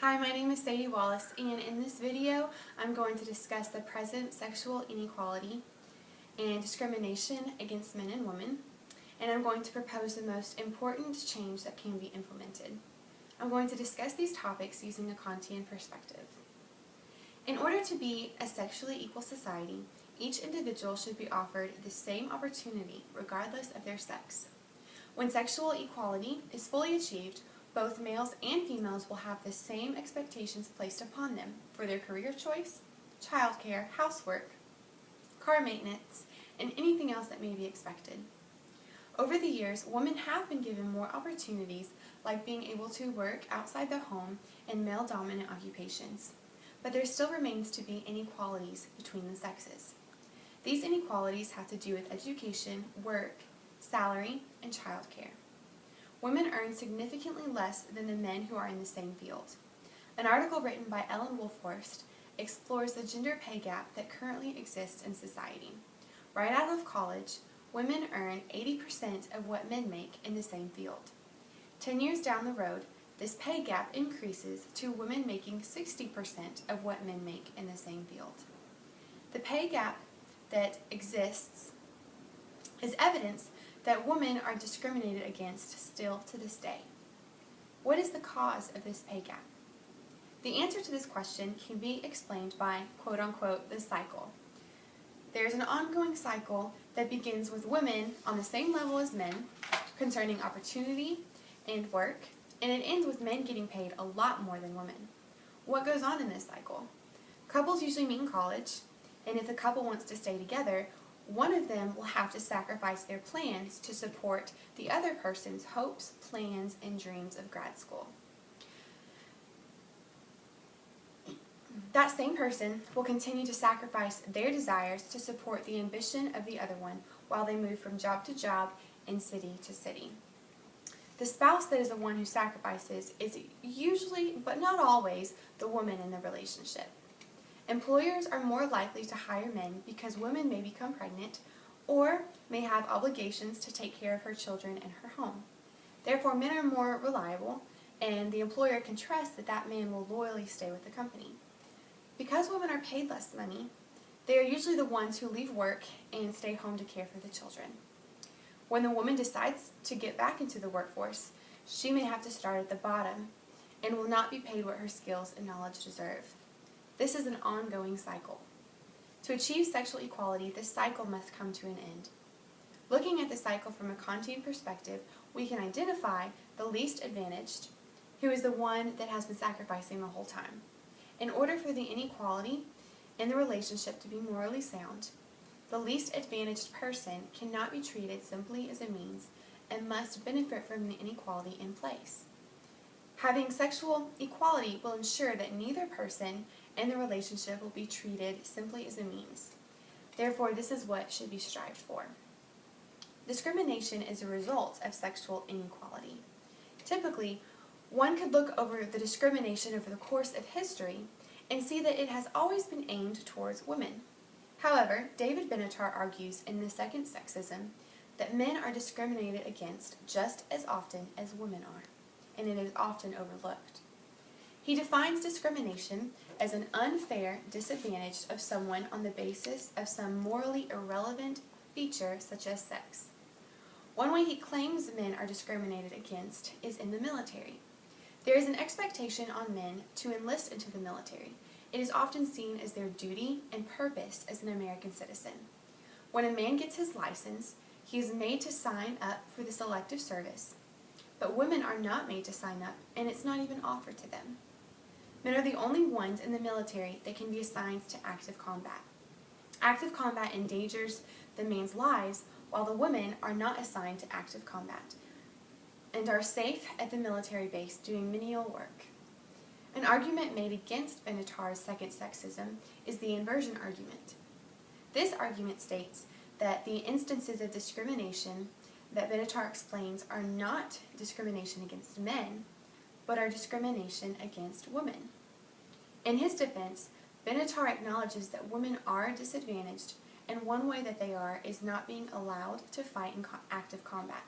Hi, my name is Sadie Wallace, and in this video I'm going to discuss the present sexual inequality and discrimination against men and women, and I'm going to propose the most important change that can be implemented. I'm going to discuss these topics using a Kantian perspective. In order to be a sexually equal society, each individual should be offered the same opportunity regardless of their sex. When sexual equality is fully achieved, both males and females will have the same expectations placed upon them for their career choice, childcare, housework, car maintenance, and anything else that may be expected. Over the years, women have been given more opportunities, like being able to work outside the home in male-dominant occupations, but there still remains to be inequalities between the sexes. These inequalities have to do with education, work, salary, and childcare. Women earn significantly less than the men who are in the same field. An article written by Ellen Wolfhorst explores the gender pay gap that currently exists in society. Right out of college, women earn 80% of what men make in the same field. 10 years down the road, this pay gap increases to women making 60% of what men make in the same field. The pay gap that exists is evidence that women are discriminated against still to this day. What is the cause of this pay gap? The answer to this question can be explained by, quote-unquote, the cycle. There's an ongoing cycle that begins with women on the same level as men concerning opportunity and work, and it ends with men getting paid a lot more than women. What goes on in this cycle? Couples usually meet in college, and if the couple wants to stay together, one of them will have to sacrifice their plans to support the other person's hopes, plans, and dreams of grad school. That same person will continue to sacrifice their desires to support the ambition of the other one while they move from job to job and city to city. The spouse that is the one who sacrifices is usually, but not always, the woman in the relationship. Employers are more likely to hire men because women may become pregnant or may have obligations to take care of her children and her home. Therefore, men are more reliable, and the employer can trust that that man will loyally stay with the company. Because women are paid less money, they are usually the ones who leave work and stay home to care for the children. When the woman decides to get back into the workforce, she may have to start at the bottom and will not be paid what her skills and knowledge deserve. This is an ongoing cycle. To achieve sexual equality, this cycle must come to an end. Looking at the cycle from a Kantian perspective, we can identify the least advantaged, who is the one that has been sacrificing the whole time. In order for the inequality in the relationship to be morally sound, the least advantaged person cannot be treated simply as a means and must benefit from the inequality in place. Having sexual equality will ensure that neither person in the relationship will be treated simply as a means. Therefore, this is what should be strived for. Discrimination is a result of sexual inequality. Typically, one could look over the discrimination over the course of history and see that it has always been aimed towards women. However, David Benatar argues in The Second Sexism that men are discriminated against just as often as women are, and it is often overlooked. He defines discrimination as an unfair disadvantage of someone on the basis of some morally irrelevant feature such as sex. One way he claims men are discriminated against is in the military. There is an expectation on men to enlist into the military. It is often seen as their duty and purpose as an American citizen. When a man gets his license, he is made to sign up for this elective service. But women are not made to sign up, and it's not even offered to them. Men are the only ones in the military that can be assigned to active combat. Active combat endangers the man's lives, while the women are not assigned to active combat and are safe at the military base doing menial work. An argument made against Benatar's second sexism is the inversion argument. This argument states that the instances of discrimination that Benatar explains are not discrimination against men, but are discrimination against women. In his defense, Benatar acknowledges that women are disadvantaged, and one way that they are is not being allowed to fight in active combat.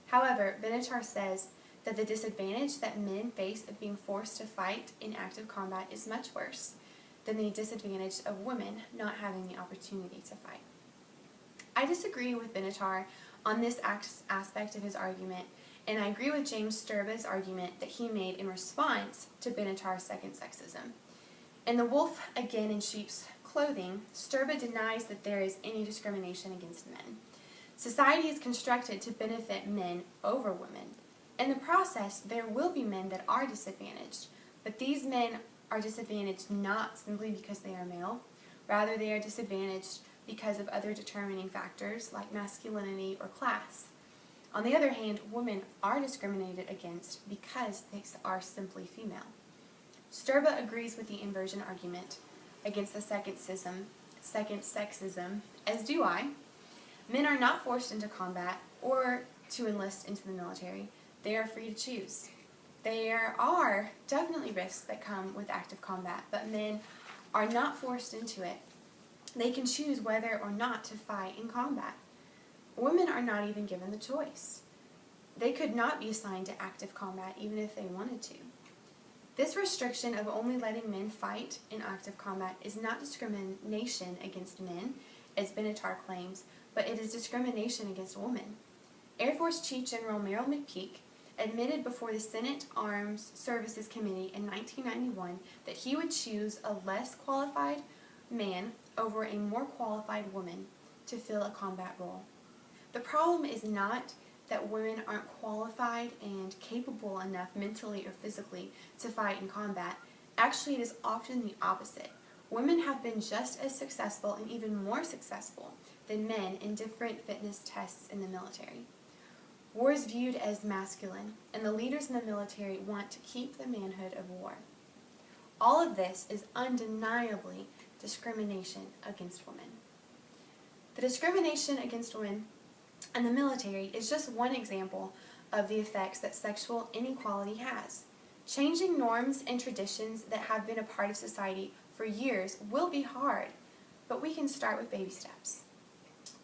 However, Benatar says that the disadvantage that men face of being forced to fight in active combat is much worse than the disadvantage of women not having the opportunity to fight. I disagree with Benatar on this aspect of his argument, and I agree with James Sturba's argument that he made in response to Benatar's second sexism. In The Wolf Again in Sheep's Clothing, Sturba denies that there is any discrimination against men. Society is constructed to benefit men over women. In the process, there will be men that are disadvantaged, but these men are disadvantaged not simply because they are male. Rather, they are disadvantaged because of other determining factors like masculinity or class. On the other hand, women are discriminated against because they are simply female. Sturba agrees with the inversion argument against the second sexism, as do I. Men are not forced into combat or to enlist into the military. They are free to choose. There are definitely risks that come with active combat, but men are not forced into it. They can choose whether or not to fight in combat. Women are not even given the choice. They could not be assigned to active combat even if they wanted to. This restriction of only letting men fight in active combat is not discrimination against men, as Benatar claims, but it is discrimination against women. Air Force Chief General Merrill McPeak admitted before the Senate Armed Services Committee in 1991 that he would choose a less qualified man over a more qualified woman to fill a combat role. The problem is not that women aren't qualified and capable enough mentally or physically to fight in combat. Actually, it is often the opposite. Women have been just as successful and even more successful than men in different fitness tests in the military. War is viewed as masculine, and the leaders in the military want to keep the manhood of war. All of this is undeniably discrimination against women. The discrimination against women in the military is just one example of the effects that sexual inequality has. Changing norms and traditions that have been a part of society for years will be hard, but we can start with baby steps.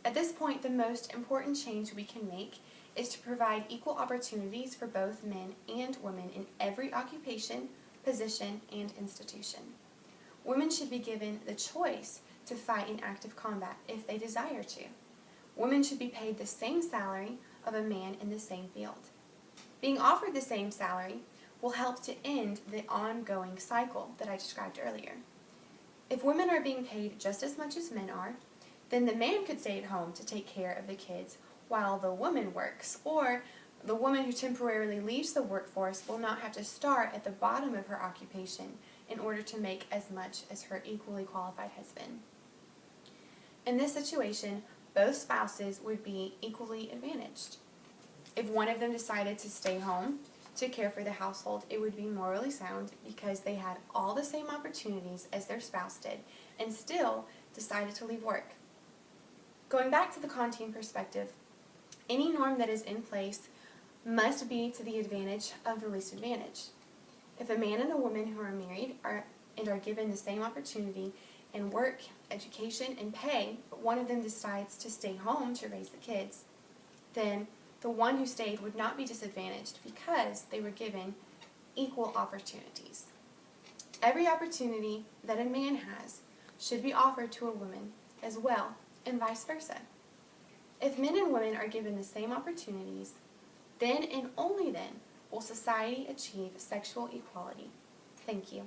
At this point, the most important change we can make is to provide equal opportunities for both men and women in every occupation, position, and institution. Women should be given the choice to fight in active combat if they desire to. Women should be paid the same salary of a man in the same field. Being offered the same salary will help to end the ongoing cycle that I described earlier. If women are being paid just as much as men are, then the man could stay at home to take care of the kids while the woman works, or the woman who temporarily leaves the workforce will not have to start at the bottom of her occupation in order to make as much as her equally qualified husband. In this situation, both spouses would be equally advantaged. If one of them decided to stay home to care for the household, it would be morally sound because they had all the same opportunities as their spouse did and still decided to leave work. Going back to the Kantian perspective, any norm that is in place must be to the advantage of the least advantaged. If a man and a woman who are married are given the same opportunity in work, education, and pay, but one of them decides to stay home to raise the kids, then the one who stayed would not be disadvantaged because they were given equal opportunities. Every opportunity that a man has should be offered to a woman as well, and vice versa. If men and women are given the same opportunities, then and only then will society achieve sexual equality. Thank you.